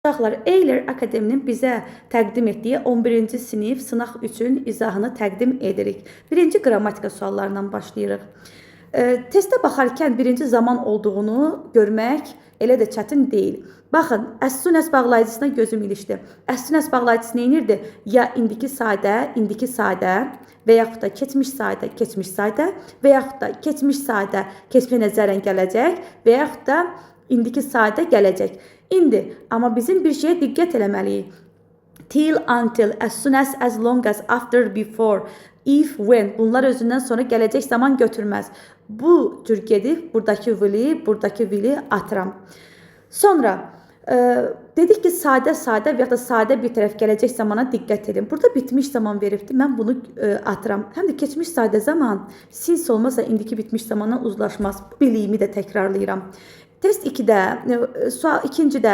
Uşaqlar, Eyler Akademinin bizə təqdim etdiyi 11-ci sinif sınaq üçün izahını təqdim edirik. Birinci qrammatika suallarından başlayırıq. Testə baxarkən birinci zaman olduğunu görmək elə də çətin deyil. Baxın, as soon as bağlayıcısına gözüm ilişdi. As soon as bağlayıcısı neyinirdi? Ya indiki sadə və yaxud da keçmiş sadə və yaxud da keçmiş sadə keçmişə nəzərən gələcək və yaxud da indiki sadə gələcək. İndi, amma bizim bir şeyə diqqət eləməliyik. Till, until, as soon as long as, after, before, if, when. Bunlar özündən sonra gələcək zaman götürməz. Bu cür gedib, buradakı will'i atıram. Sonra dedik ki, sadə və ya da sadə bir tərəf gələcək zamana diqqət edin. Burada bitmiş zaman veribdi, mən bunu atıram. Həm də keçmiş sadə zaman since olmasa indiki bitmiş zamanla uzlaşmaz. Bu biliyimi də təkrarlayıram. Test 2-də, sual 2-cidə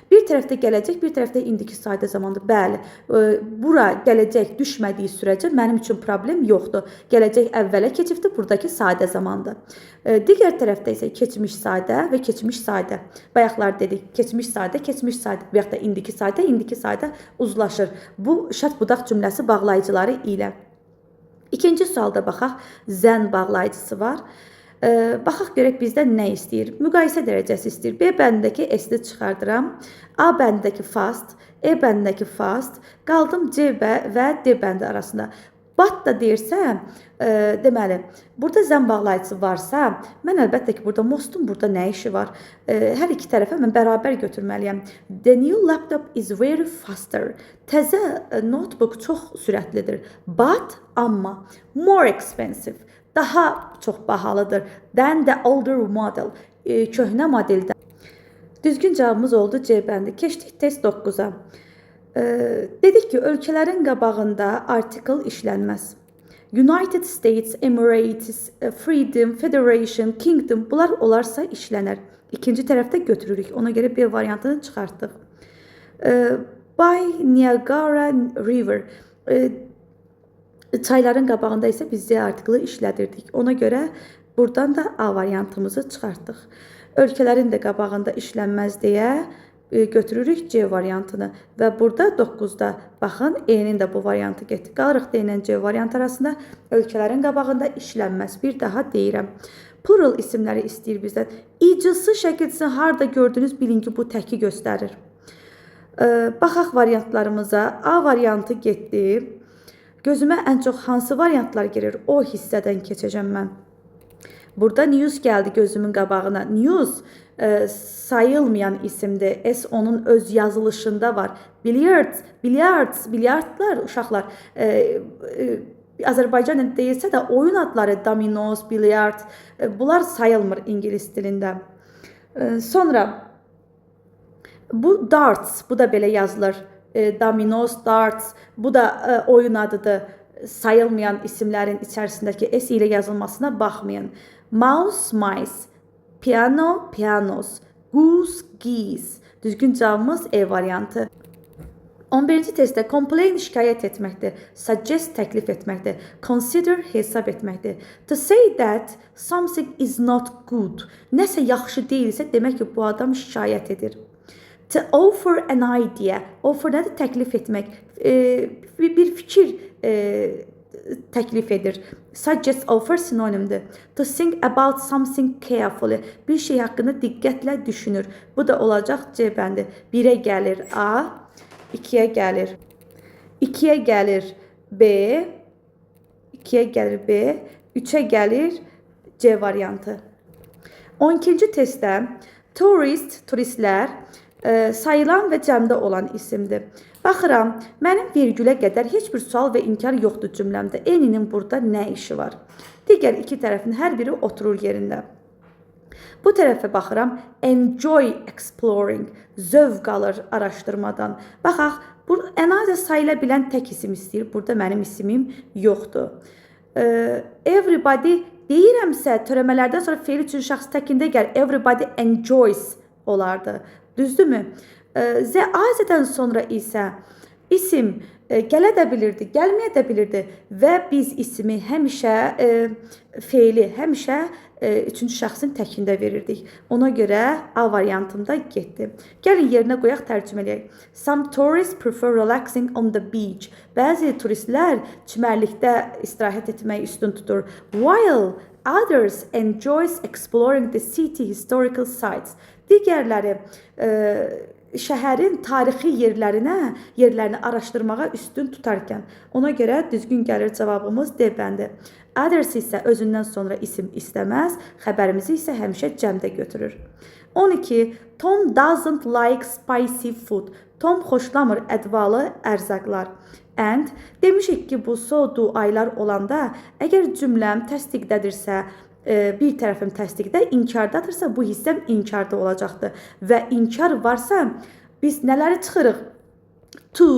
bir tərəfdə gələcək, bir tərəfdə indiki sadə zamandır. Bəli, bura gələcək düşmədiyi sürəcə mənim üçün problem yoxdur. Gələcək əvvələ keçibdir, buradakı sadə zamandır. Digər tərəfdə isə keçmiş sadə və keçmiş sadə. Bayaqlar dedik, keçmiş sadə və yaxud da indiki sadə uzlaşır. Bu şərt budaq cümləsi bağlayıcıları ilə. İkinci sualda baxaq, zən bağlayıcısı var. Baxaq görək bizdən nə istəyir? Müqayisə dərəcəsi istəyir. B bəndindəki S-ni çıxardıram. A bəndindəki fast, E bəndindəki fast. Qaldım C və D bəndi arasında. But da deyirsə, deməli, burada zən bağlayıcısı varsa, mən əlbəttə ki, burada mostun burada nə işi var? Hər iki tərəfə mən bərabər götürməliyəm. The new laptop is very faster. Təzə notebook çox sürətlidir. But, amma, more expensive. Daha çox bahalıdır. Than the older model. Köhnə modeldən. Düzgün cavabımız oldu C bəndi. Keçdik test 9-a. Dedik ki, ölkələrin qabağında article işlənməz. United States, Emirates, Freedom, Federation, Kingdom bunlar olarsa işlənər. İkinci tərəfdə götürürük. Ona görə B variantını çıxartdıq. By Niagara River. Çayların qabağında isə biz C artiklı işlədirdik. Ona görə buradan da A variantımızı çıxartdıq. Ölkələrin də qabağında işlənməz deyə götürürük C variantını. Və burada 9-da baxın, E-nin də bu variantı getdi. Qalırıq D ilə C variantı arasında ölkələrin qabağında işlənməz. Bir daha deyirəm. Plural isimləri istəyir bizdən. İcilsi şəkilsini harada gördünüz bilin ki, bu təki göstərir. Baxaq variantlarımıza. A variantı getdi. Gözümə ən çox hansı variantlar gelir? O hissədən keçəcəm mən. Burada news gəldi gözümün qabağına. News sayılmayan isimdir. S onun öz yazılışında var. Bilyardlar, uşaqlar. Azərbaycan deyilsə də oyun adları dominos, bilyard, bunlar sayılmır ingilis dilində. Sonra bu darts, bu da belə yazılır. Dominos, darts, bu da oyun adıdır. Sayılmayan isimlərin içərisindəki S ilə yazılmasına baxmayın. Mouse, mice, piano, pianos, goose, geese. Düzgün cavabımız E variantı. 11-ci testdə complain şikayət etməkdir, suggest təklif etməkdir, consider hesab etməkdir. To say that something is not good. Nəsə yaxşı deyilsə demək ki, bu adam şikayət edir. To offer an idea. Offer nədir? Təklif etmək. Bir fikir təklif edir. Suggest, offer sinonimdir. To think about something carefully. Bir şey haqqında diqqətlə düşünür. Bu da olacaq C bəndi. 1-ə gəlir A, 2-yə gəlir. 2-yə gəlir B, 2-yə gəlir B, 3-ə gəlir C variantı. 12-ci testdə turistlər sayılan və cəmdə olan isimdir. Baxıram, mənim virgülə qədər heç bir sual və inkar yoxdur cümləmdə. N-nin burada nə işi var? Digər iki tərəfin hər biri oturur yerində. Bu tərəfə baxıram, enjoy exploring, zövq alır araşdırmadan. Baxaq, ənazə sayıla bilən tək isim istəyir. Burada mənim isimim yoxdur. Everybody deyirəmsə, törəmələrdən sonra feil üçün şəxs təkində gəl. Everybody enjoys olardı. Düzdürmü? Z-dən sonra isə İsim gələ də bilirdi, gəlməyə də bilirdi və biz ismi həmişə feili həmişə üçüncü şəxsin təkində verirdik. Ona görə A variantında getdi. Gəlin yerinə qoyaq, tərcümə edək. Some tourists prefer relaxing on the beach. Bəzi turistlər çimərlikdə istirahət etməyi üstün tutur. While others enjoys exploring the city historical sites. Digərləri şəhərin tarixi yerlərini araşdırmağa üstün tutarkən. Ona görə düzgün gəlir cavabımız D bəndi. Others isə özündən sonra isim istəməz, xəbərimizi isə həmişə cəmdə götürür. 12. Tom doesn't like spicy food. Tom xoşlamır ədvalı ərzaqlar. And demişik ki, bu so-do aylar olanda, əgər cümləm təsdiqdədirsə, bir tərəfim təsdiqdə, inkardadırsa, bu hissəm inkarda olacaqdır. Və inkar varsa, biz nələri çıxırıq? To,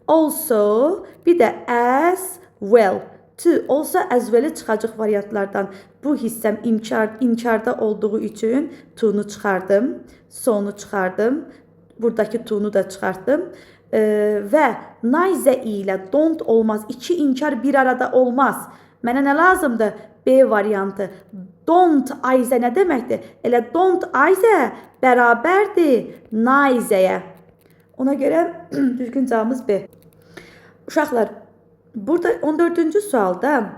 also, bir də as well. To, also, as well-i çıxacaq variantlardan. Bu hissəm inkarda olduğu üçün to-nu çıxardım, so-nu çıxardım, buradakı to-nu da çıxartdım. Və neither ilə don't olmaz. İki inkar bir arada olmaz. Mənə nə lazımdır? B variantı. Don't either nə deməkdir? Elə don't either bərabərdir neither-yə. Ona görə düzgün cavabımız B. Uşaqlar, burada 14-cü sualda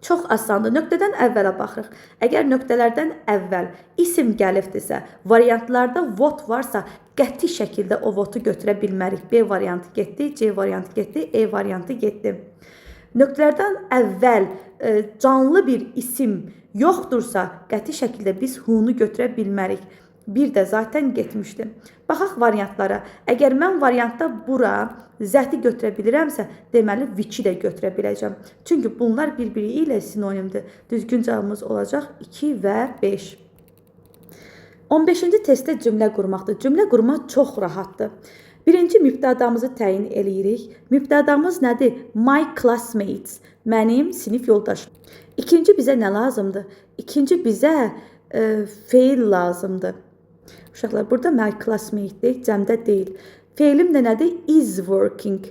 çox asandır. Nöqtədən əvvələ baxırıq. Əgər nöqtələrdən əvvəl isim gəlibdirsə, variantlarda vot varsa, qəti şəkildə o votu götürə bilmərik. B variantı getdi, C variantı getdi, E variantı getdi. Nöqtələrdən əvvəl canlı bir isim yoxdursa, qəti şəkildə biz who-nu götürə bilmərik. Bir də zaten getmişdi. Baxaq variantlara. Əgər mən variantda bura zəti götürə bilirəmsə, deməli which-i də götürə biləcəm. Çünki bunlar bir-biri ilə sinonimdir. Düzgün cavabımız olacaq 2 və 5. 15-ci testdə cümlə qurmaqdır. Cümlə qurmaq çox rahatdır. Birinci mübtədamızı təyin eləyirik. Mübtədamız nədir? My classmates. Mənim sinif yoldaşım. İkinci bizə nə lazımdır? İkinci bizə feil lazımdır. Uşaqlar, burada my classmate-dir, cəmdə deyil. Feilim də nədir? Is working.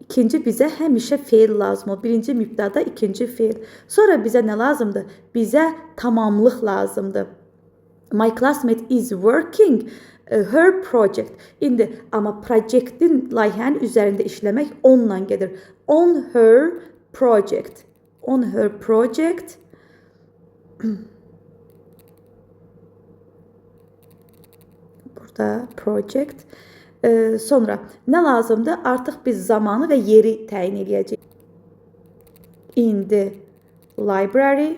İkinci bizə həmişə feil lazımdır. Birinci mübtəda, ikinci feil. Sonra bizə nə lazımdır? Bizə tamamlıq lazımdır. My classmate is working her project. İndi amma projectin, layihənin üzərində işləmək onunla gedir. On her project. On her project. Burada project. Sonra nə lazımdır? Artıq biz zamanı və yeri təyin edəcəyik. In the library.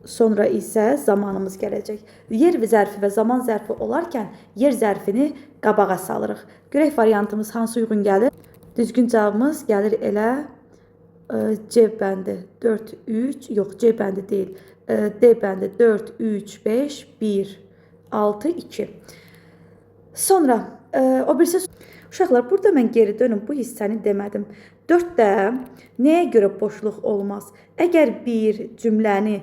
Sonra isə zamanımız gələcək. Yer zərfi və zaman zərfi olarkən yer zərfini qabağa salırıq. Görək variantımız hansı uyğun gəlir? Düzgün cavabımız gəlir elə C bəndi 4, 3, yox C bəndi deyil. D bəndi 4, 3, 5, 1, 6, 2. Sonra o birisi uşaqlar, burada mən geri dönüm bu hissəni demədim. 4-də nəyə görə boşluq olmaz? Əgər bir cümləni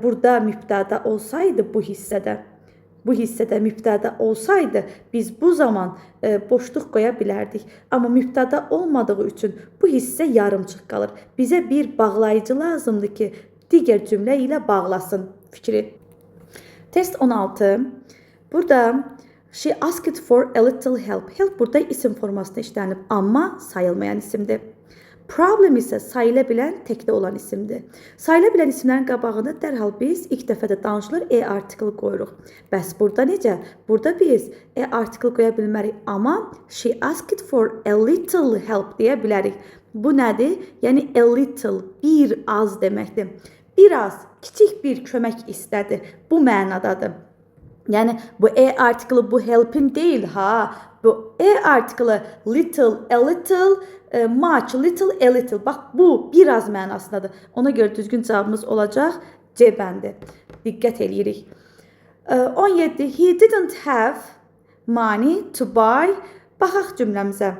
burada mübtəda olsaydı bu hissədə mübtəda olsaydı biz bu zaman boşluq qoya bilərdik. Amma mübtəda olmadığı üçün bu hissə yarımçıq qalır. Bizə bir bağlayıcı lazımdır ki, digər cümlə ilə bağlasın fikri. Test 16. Burada she asked for a little help. Help burada isim formasında işlənib, amma sayılmayan isimdir. Problem isə sayıla bilən, təkdə olan isimdir. Sayıla bilən isimlərin qabağında dərhal biz ilk dəfədə danışılır article qoyuruq. Bəs burada necə? Burada biz article qoya bilmərik, amma she asked for a little help deyə bilərik. Bu nədir? Yəni a little, bir az deməkdir. Biraz, kiçik bir kömək istədi. Bu mənadadır. Yəni bu article bu help'in deyil ha. Bu article little, a little, much, little, a little. Bax bu biraz mənasındadır. Ona görə düzgün cavabımız olacaq C bəndi. Diqqət eləyirik. 17. He didn't have money to buy. Baxaq cümləmizə.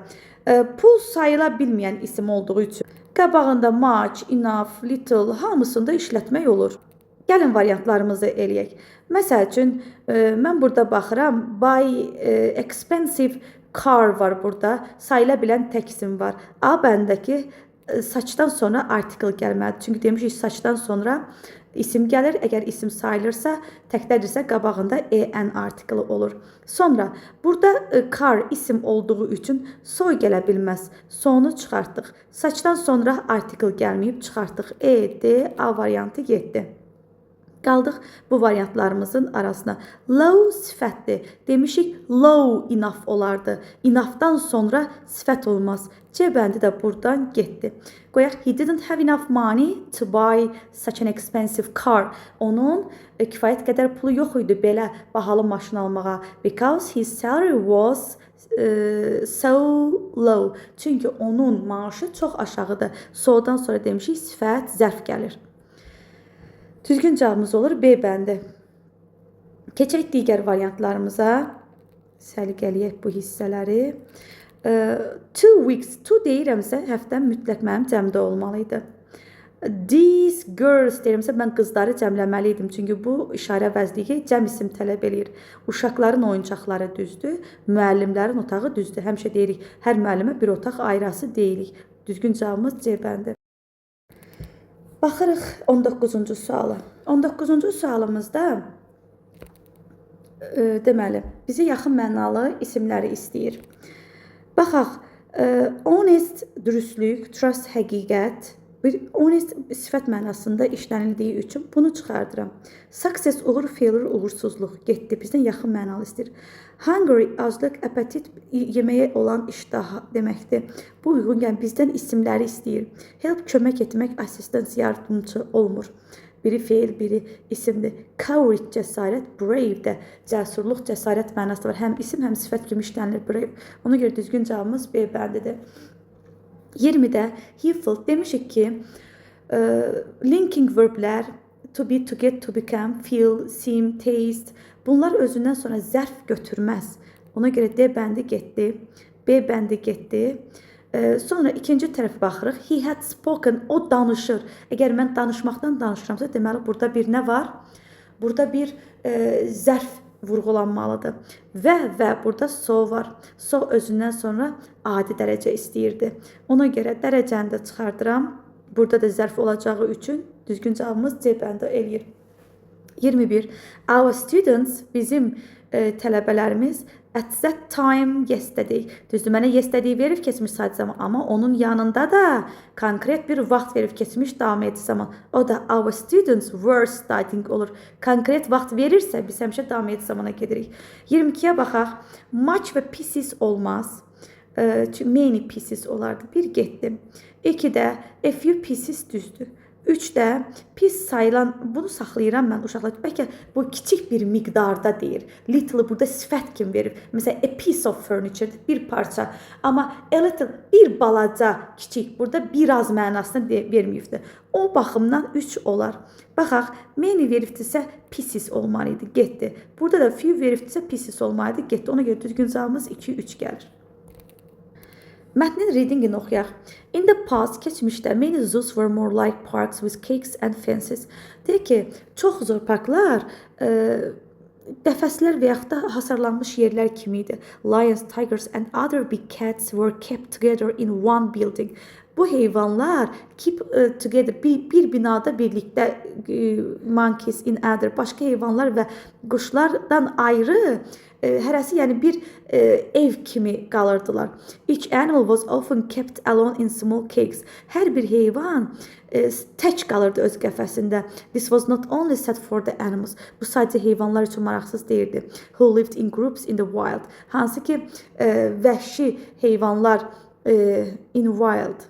Pul sayıla bilməyən isim olduğu üçün qabağında much, enough, little hamısında işlətmək olur. Gəlin variantlarımızı eləyək. Məsəl üçün, mən burada baxıram, buy expensive car var burada. Sayıla bilən tək isim var. A bəndəki saçdan sonra artikel gəlməlidir. Çünki demişik saçdan sonra isim gəlir. Əgər isim sayılırsa, təklərdirsə qabağında en artikeli olur. Sonra burada car isim olduğu üçün soy gələ bilməz. Sonu çıxartdıq. Saçdan sonra artikel gəlməyib çıxartdıq. E, D, A variantı getdi. Qaldıq bu variantlarımızın arasına. Low sifətdir. Demişik low enough olardı. Enough'dan sonra sifət olmaz. C bəndi də buradan getdi. Qoyaq, he didn't have enough money to buy such an expensive car. Onun kifayət qədər pulu yox idi belə bahalı maşın almağa. Because his salary was so low. Çünki onun maaşı çox aşağıdır. So'dan sonra demişik sifət, zərf gəlir. Düzgün cavabımız olur B bəndi. Keçək digər variantlarımıza. Səliqəliyək bu hissələri. 2 weeks, 2 deyirəmsə, həftə mütləq mənim cəmdə olmalıydı. These girls deyirəmsə, mən qızları cəmləməliydim. Çünki bu işarə vəzliyi cəm isim tələb eləyir. Uşaqların oyuncaqları düzdür, müəllimlərin otağı düzdür. Həmişə deyirik, hər müəllimə bir otaq ayrası deyirik. Düzgün cavabımız C bəndi. Baxırıq 19-cu suala. 19-cu sualımızda deməli, bizi yaxın mənalı isimləri istəyir. Baxaq, honest, dürüstlük, trust, həqiqət, bir honest sifət mənasında işlənildiyi üçün bunu çıxardıram. Success, uğur, failure, uğursuzluq getdi. Bizdən yaxın mənalı istəyir. Hungry, azlıq, appetit, yeməyə olan iştah deməkdir. Bu uyğun yəni bizdən isimləri istəyir. Help, kömək etmək, assistance, yardımcı olmur. Biri feil, biri isimdir. Courage, cəsarət, brave də cəsurluq, cəsarət mənası var. Həm isim, həm sifət kimi işlənilir brave. Ona görə düzgün cavabımız B bəndidir. 20-də he-felt demişik ki, linking verblər to be, to get, to become, feel, seem, taste bunlar özündən sonra zərf götürməz. Ona görə D bəndi getdi, B bəndi getdi. Sonra ikinci tərəfə baxırıq. He had spoken, o danışır. Əgər mən danışmaqdan danışıramsa, deməli burada bir nə var? Burada bir zərf vurğulanmalıdır. Və burada so var. So özündən sonra adi dərəcə istəyirdi. Ona görə dərəcəni də çıxardıram. Burada da zərf olacağı üçün düzgün cavabımız C bəndi eləyir. 21. Our students, bizim tələbələrimiz at that time yesterday. Düzdür, mənə yesterday verib keçmiş saat zaman, amma onun yanında da konkret bir vaxt verib keçmiş davam edici zaman. O da our students were studying olur. Konkret vaxt verirsə biz həmişə davam edici zamana gedirik. 22-yə baxaq. Much və pieces olmaz. Çünki many pieces olardı. Bir getdi. 2-də a few pieces düzdür. 3-də pis sayılan, bunu saxlayıram mən uşaqlar. Bəlkə bu kiçik bir miqdarda deyir. Little burada sifət kimi verir. Məsələn, a piece of furniture, bir parça. Amma a little, bir balaca, kiçik. Burada biraz mənasını verməyibdir. O baxımdan 3 olar. Baxaq, many veribdirsə pieces olmalıydı, getdi. Burada da few veribdirsə pieces olmalıydı, getdi. Ona görə düzgün cavabımız 2-3 gəlir. Mətnin readingini oxuyaq. In the past, keçmişdə, many zoos were more like parks with cakes and fences. Deyir ki, çox zooparklar qəfəslər və yaxud da hasarlanmış yerlər kimi idi. Lions, tigers and other big cats were kept together in one building. Bu heyvanlar keep together, bir binada birlikdə monkeys in other, başqa heyvanlar və quşlardan ayrı hərəsi yəni bir ev kimi qalırdılar. Each animal was often kept alone in small cages. Hər bir heyvan tək qalırdı öz qəfəsində. This was not only set for the animals. Bu sadəcə heyvanlar üçün maraqsız deyildi. Who lived in groups in the wild. Hansı ki vəhşi heyvanlar in wild.